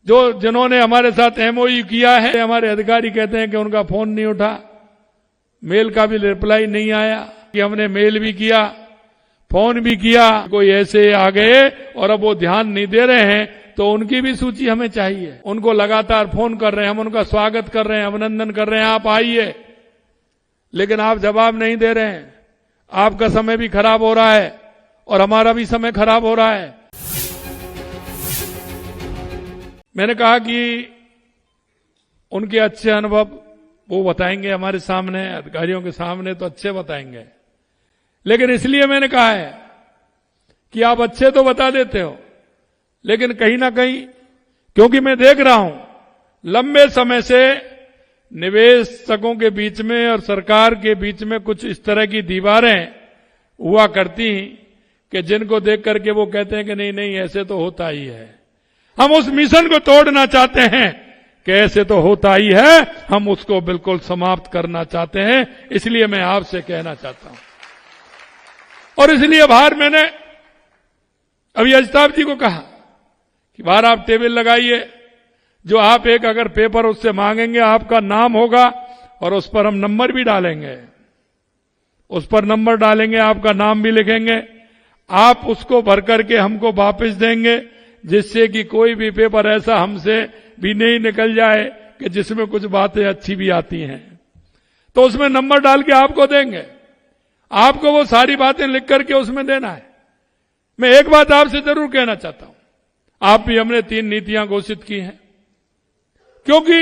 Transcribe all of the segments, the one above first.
जिन्होंने हमारे साथ एमओयू किया है, हमारे अधिकारी कहते हैं कि उनका फोन नहीं उठा, मेल का भी रिप्लाई नहीं आया, कि हमने मेल भी किया, फोन भी किया, कोई ऐसे आ गए और अब वो ध्यान नहीं दे रहे हैं, तो उनकी भी सूची हमें चाहिए। उनको लगातार फोन कर रहे हैं, हम उनका स्वागत कर रहे हैं, अभिनंदन कर रहे हैं, आप आइए, लेकिन आप जवाब नहीं दे रहे हैं। आपका समय भी खराब हो रहा है और हमारा भी समय खराब हो रहा है। मैंने कहा कि उनके अच्छे अनुभव वो बताएंगे हमारे सामने, अधिकारियों के सामने तो अच्छे बताएंगे, लेकिन इसलिए मैंने कहा है कि आप अच्छे तो बता देते हो, लेकिन कहीं ना कहीं, क्योंकि मैं देख रहा हूं लंबे समय से निवेशकों के बीच में और सरकार के बीच में कुछ इस तरह की दीवारें हुआ करती कि जिनको देख करके वो कहते हैं कि नहीं नहीं ऐसे तो होता ही है। हम उस मिशन को तोड़ना चाहते हैं कि ऐसे तो होता ही है, हम उसको बिल्कुल समाप्त करना चाहते हैं। इसलिए मैं आपसे कहना चाहता हूं, और इसलिए बाहर मैंने अभी अजताब जी को कहा कि बाहर आप टेबल लगाइए, जो आप एक अगर पेपर उससे मांगेंगे, आपका नाम होगा और उस पर हम नंबर भी डालेंगे, उस पर नंबर डालेंगे, आपका नाम भी लिखेंगे, आप उसको भर करके हमको वापस देंगे, जिससे कि कोई भी पेपर ऐसा हमसे भी नहीं निकल जाए कि जिसमें कुछ बातें अच्छी भी आती हैं, तो उसमें नंबर डाल के आपको देंगे। आपको वो सारी बातें लिख करके उसमें देना है। मैं एक बात आपसे जरूर कहना चाहता हूं, आप भी हमने 3 नीतियां घोषित की हैं, क्योंकि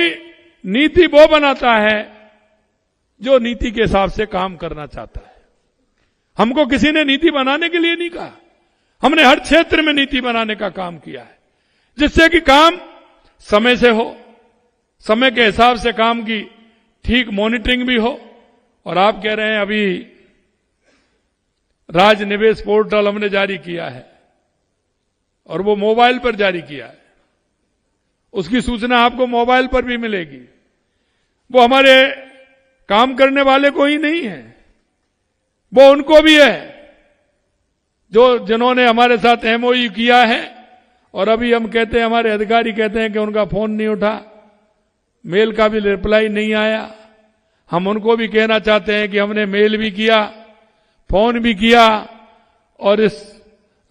नीति वो बनाता है जो नीति के हिसाब से काम करना चाहता है। हमको किसी ने नीति बनाने के लिए नहीं कहा, हमने हर क्षेत्र में नीति बनाने का काम किया है, जिससे कि काम समय से हो, समय के हिसाब से काम की ठीक मॉनिटरिंग भी हो। और आप कह रहे हैं अभी राज निवेश पोर्टल हमने जारी किया है, और वो मोबाइल पर जारी किया है, उसकी सूचना आपको मोबाइल पर भी मिलेगी। वो हमारे काम करने वाले को ही नहीं है, वो उनको भी है जिन्होंने हमारे साथ एमओयू किया है, और अभी हम कहते हैं, हमारे अधिकारी कहते हैं कि उनका फोन नहीं उठा, मेल का भी रिप्लाई नहीं आया। हम उनको भी कहना चाहते हैं कि हमने मेल भी किया, फोन भी किया, और इस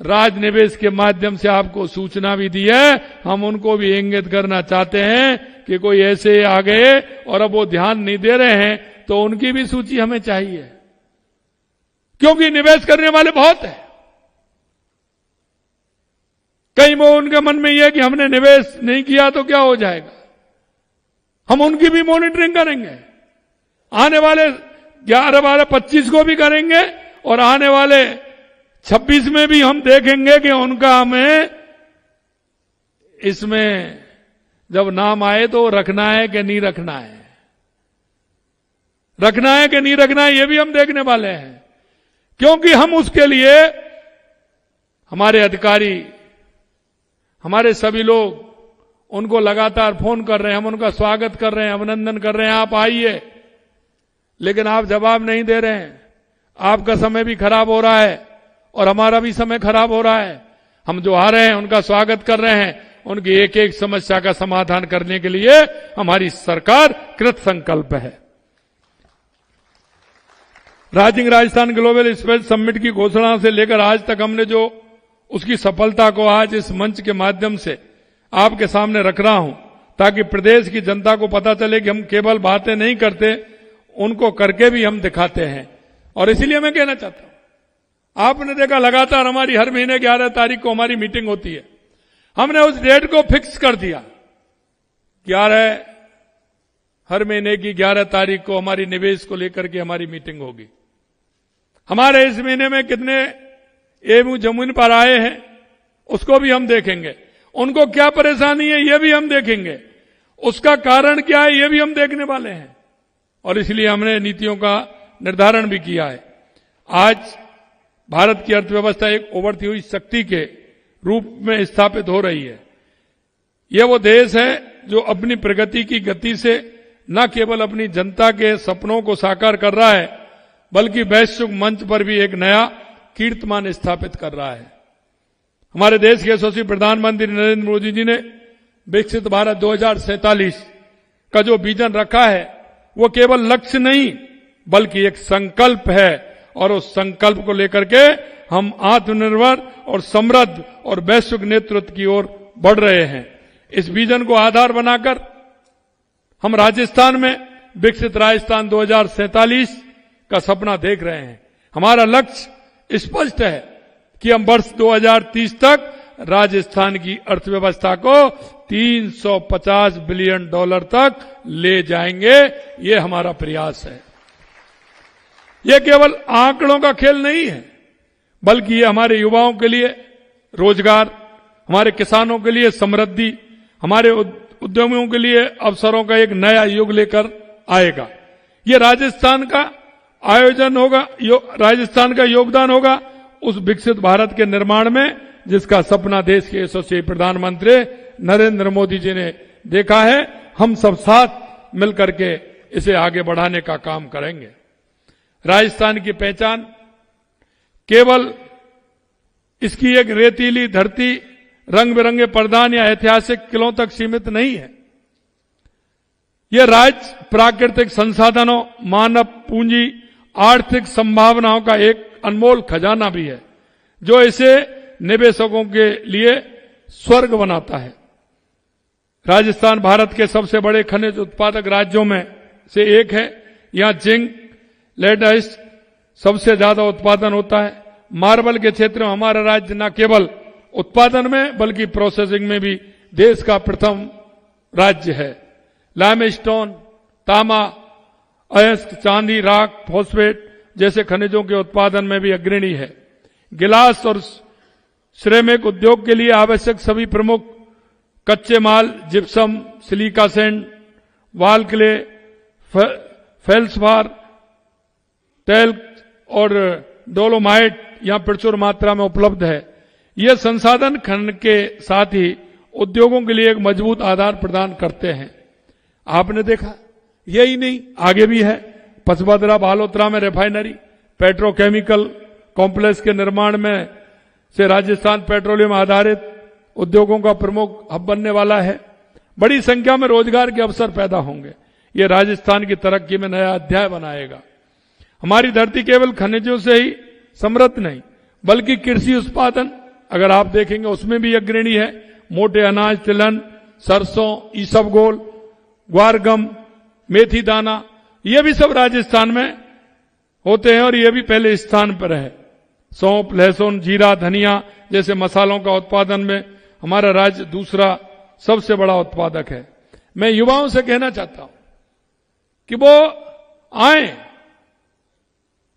राज निवेश के माध्यम से आपको सूचना भी दी है। हम उनको भी इंगित करना चाहते हैं कि कोई ऐसे आ गए और अब वो ध्यान नहीं दे रहे हैं, तो उनकी भी सूची हमें चाहिए, क्योंकि निवेश करने वाले बहुत हैं। कहीं वो उनके मन में यह है कि हमने निवेश नहीं किया तो क्या हो जाएगा। हम उनकी भी मॉनिटरिंग करेंगे, आने वाले 11 वाले 25 को भी करेंगे, और आने वाले 26 में भी हम देखेंगे कि उनका हमें इसमें जब नाम आए तो रखना है कि नहीं रखना है, रखना है कि नहीं रखना है, ये भी हम देखने वाले हैं। क्योंकि हम उसके लिए, हमारे अधिकारी, हमारे सभी लोग उनको लगातार फोन कर रहे हैं, हम उनका स्वागत कर रहे हैं, अभिनंदन कर रहे हैं, आप आइए, लेकिन आप जवाब नहीं दे रहे हैं। आपका समय भी खराब हो रहा है और हमारा भी समय खराब हो रहा है। हम जो आ रहे हैं उनका स्वागत कर रहे हैं, उनकी एक एक समस्या का समाधान करने के लिए हमारी सरकार कृत संकल्प है। Rising Rajasthan global space summit की घोषणा से लेकर आज तक हमने जो उसकी सफलता को आज इस मंच के माध्यम से आपके सामने रख रहा हूं, ताकि प्रदेश की जनता को पता चले कि हम केवल बातें नहीं करते, उनको करके भी हम दिखाते हैं। और इसीलिए मैं कहना चाहता हूं, आपने देखा लगातार हमारी हर महीने 11 तारीख को हमारी मीटिंग होती है। हमने उस डेट को फिक्स कर दिया, 11 हर महीने की 11 तारीख को हमारी निवेश को लेकर के हमारी मीटिंग होगी। हमारे इस महीने में कितने एमओयू जमीन पर आए हैं उसको भी हम देखेंगे, उनको क्या परेशानी है ये भी हम देखेंगे, उसका कारण क्या है ये भी हम देखने वाले हैं। और इसलिए हमने नीतियों का निर्धारण भी किया है। आज भारत की अर्थव्यवस्था एक उभरती हुई शक्ति के रूप में स्थापित हो रही है। यह वो देश है जो अपनी प्रगति की गति से न केवल अपनी जनता के सपनों को साकार कर रहा है, बल्कि वैश्विक मंच पर भी एक नया कीर्तिमान स्थापित कर रहा है। हमारे देश के यशस्वी प्रधानमंत्री नरेंद्र मोदी जी ने विकसित भारत 2047 का जो विजन रखा है वो केवल लक्ष्य नहीं बल्कि एक संकल्प है, और उस संकल्प को लेकर के हम आत्मनिर्भर और समृद्ध और वैश्विक नेतृत्व की ओर बढ़ रहे हैं। इस विजन को आधार बनाकर हम राजस्थान में विकसित राजस्थान 2047 का सपना देख रहे हैं। हमारा लक्ष्य स्पष्ट है कि हम वर्ष 2030 तक राजस्थान की अर्थव्यवस्था को $350 बिलियन तक ले जाएंगे। ये हमारा प्रयास है। ये केवल आंकड़ों का खेल नहीं है बल्कि ये हमारे युवाओं के लिए रोजगार, हमारे किसानों के लिए समृद्धि, हमारे उद्यमियों के लिए अवसरों का एक नया युग लेकर आएगा। ये राजस्थान का आयोजन होगा, राजस्थान का योगदान होगा उस विकसित भारत के निर्माण में जिसका सपना देश के यशस्वी प्रधानमंत्री नरेंद्र मोदी जी ने देखा है। हम सब साथ मिलकर के इसे आगे बढ़ाने का काम करेंगे। राजस्थान की पहचान केवल इसकी एक रेतीली धरती, रंग बिरंगे प्रधान या ऐतिहासिक किलों तक सीमित नहीं है। यह राज्य प्राकृतिक संसाधनों, मानव पूंजी, आर्थिक संभावनाओं का एक अनमोल खजाना भी है जो इसे निवेशकों के लिए स्वर्ग बनाता है। राजस्थान भारत के सबसे बड़े खनिज उत्पादक राज्यों में से एक है। यहां जिंक, लेडाइस सबसे ज्यादा उत्पादन होता है। मार्बल के क्षेत्र में हमारा राज्य न केवल उत्पादन में बल्कि प्रोसेसिंग में भी देश का प्रथम राज्य है। लाइमस्टोन, तांबा, अयस्क, चांदी, राख, फॉस्फेट जैसे खनिजों के उत्पादन में भी अग्रणी है। गिलास और सिरेमिक उद्योग के लिए आवश्यक सभी प्रमुख कच्चे माल जिप्सम, सिलिका सैंड, वाल क्ले, फेल्सपार, तेल और डोलोमाइट यहां प्रचुर मात्रा में उपलब्ध है। यह संसाधन खनन के साथ ही उद्योगों के लिए एक मजबूत आधार प्रदान करते हैं। आपने देखा यही नहीं, आगे भी है। पचबदरा बालोतरा में रिफाइनरी, पेट्रोकेमिकल कॉम्प्लेक्स के निर्माण में से राजस्थान पेट्रोलियम आधारित उद्योगों का प्रमुख हब बनने वाला है। बड़ी संख्या में रोजगार के अवसर पैदा होंगे। ये राजस्थान की तरक्की में नया अध्याय बनाएगा। हमारी धरती केवल खनिजों से ही समृद्ध नहीं बल्कि कृषि उत्पादन, अगर आप देखेंगे उसमें भी अग्रणी है। मोटे अनाज, तिलहन, सरसों, ईसबगोल, ग्वारगम, मेथी दाना, ये भी सब राजस्थान में होते हैं और ये भी पहले स्थान पर है। सौंफ, लहसुन, जीरा, धनिया जैसे मसालों का उत्पादन में हमारा राज्य दूसरा सबसे बड़ा उत्पादक है। मैं युवाओं से कहना चाहता हूं कि वो आए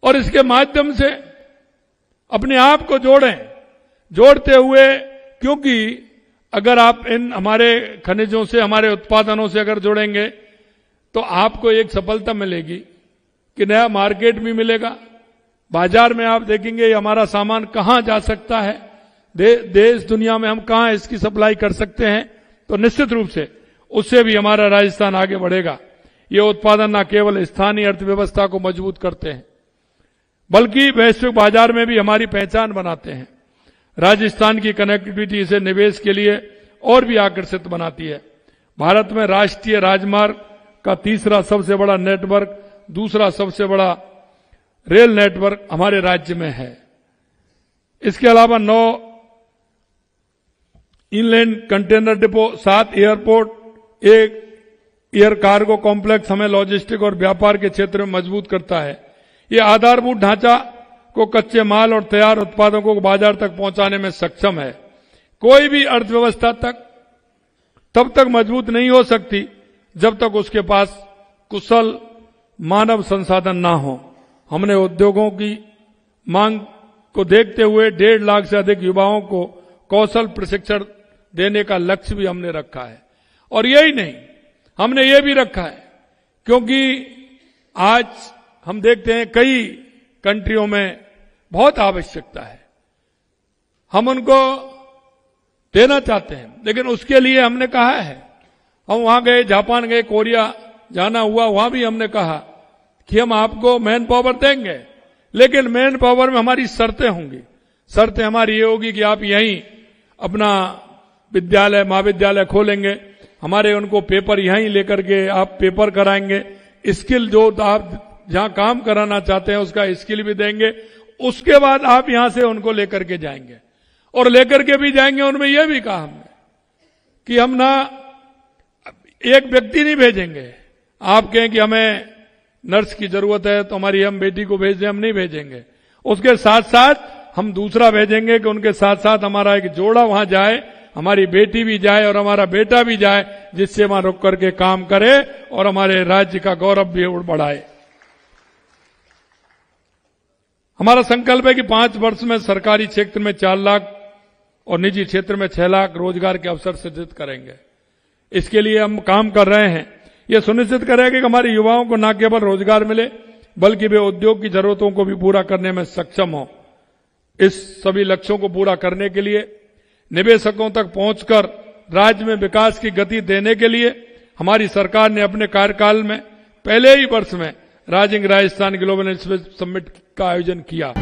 और इसके माध्यम से अपने आप को जोड़ते हुए, क्योंकि अगर आप इन हमारे खनिजों से, हमारे उत्पादनों से अगर जुड़ेंगे तो आपको एक सफलता मिलेगी कि नया मार्केट भी मिलेगा। बाजार में आप देखेंगे हमारा सामान कहां जा सकता है, देश दुनिया में हम कहां इसकी सप्लाई कर सकते हैं, तो निश्चित रूप से उससे भी हमारा राजस्थान आगे बढ़ेगा। ये उत्पादन न केवल स्थानीय अर्थव्यवस्था को मजबूत करते हैं बल्कि वैश्विक बाजार में भी हमारी पहचान बनाते हैं। राजस्थान की कनेक्टिविटी इसे निवेश के लिए और भी आकर्षित बनाती है। भारत में राष्ट्रीय राजमार्ग का तीसरा सबसे बड़ा नेटवर्क, दूसरा सबसे बड़ा रेल नेटवर्क हमारे राज्य में है। इसके अलावा 9 inland container depot, 7 airport, 1 air cargo complex हमें लॉजिस्टिक और व्यापार के क्षेत्र में मजबूत करता है। ये आधारभूत ढांचा को कच्चे माल और तैयार उत्पादों को बाजार तक पहुंचाने में सक्षम है। कोई भी अर्थव्यवस्था तब तक मजबूत नहीं हो सकती जब तक उसके पास कुशल मानव संसाधन ना हो। हमने उद्योगों की मांग को देखते हुए 1.5 लाख से अधिक युवाओं को कौशल प्रशिक्षण देने का लक्ष्य भी हमने रखा है। और यही नहीं, हमने ये भी रखा है क्योंकि आज हम देखते हैं कई कंट्रियों में बहुत आवश्यकता है, हम उनको देना चाहते हैं, लेकिन उसके लिए हमने कहा है, हम वहां गए, जापान गए, कोरिया जाना हुआ, वहां भी हमने कहा कि हम आपको मैन पावर देंगे, लेकिन मैन पावर में हमारी शर्तें होंगी। शर्तें हमारी ये होगी कि आप यहीं अपना विद्यालय महाविद्यालय खोलेंगे, हमारे उनको पेपर यहीं लेकर के आप पेपर कराएंगे, स्किल जो आप जहां काम कराना चाहते हैं उसका स्किल भी देंगे, उसके बाद आप यहां से उनको लेकर के जाएंगे। और लेकर के भी जाएंगे, उनमें यह भी कहा हमने कि हम ना एक व्यक्ति नहीं भेजेंगे, आप कहें कि हमें नर्स की जरूरत है तो हमारी हम बेटी को भेज दें, हम नहीं भेजेंगे। उसके साथ साथ हम दूसरा भेजेंगे कि उनके साथ साथ हमारा एक जोड़ा वहां जाए, हमारी बेटी भी जाए और हमारा बेटा भी जाए, जिससे वहां रुक करके काम करे और हमारे राज्य का गौरव भी बढ़ाए। हमारा संकल्प है कि 5 वर्ष में सरकारी क्षेत्र में 4 लाख और निजी क्षेत्र में 6 लाख रोजगार के अवसर सृजित करेंगे। इसके लिए हम काम कर रहे हैं। यह सुनिश्चित करेंगे कि हमारे युवाओं को न केवल रोजगार मिले, बल्कि वे उद्योग की जरूरतों को भी पूरा करने में सक्षम हो। इस सभी लक्ष्यों को पूरा करने के लिए निवेशकों तक पहुंचकर राज्य में विकास की गति देने के लिए हमारी सरकार ने अपने कार्यकाल में पहले ही वर्ष में राइजिंग राजस्थान ग्लोबल समिट का आयोजन किया।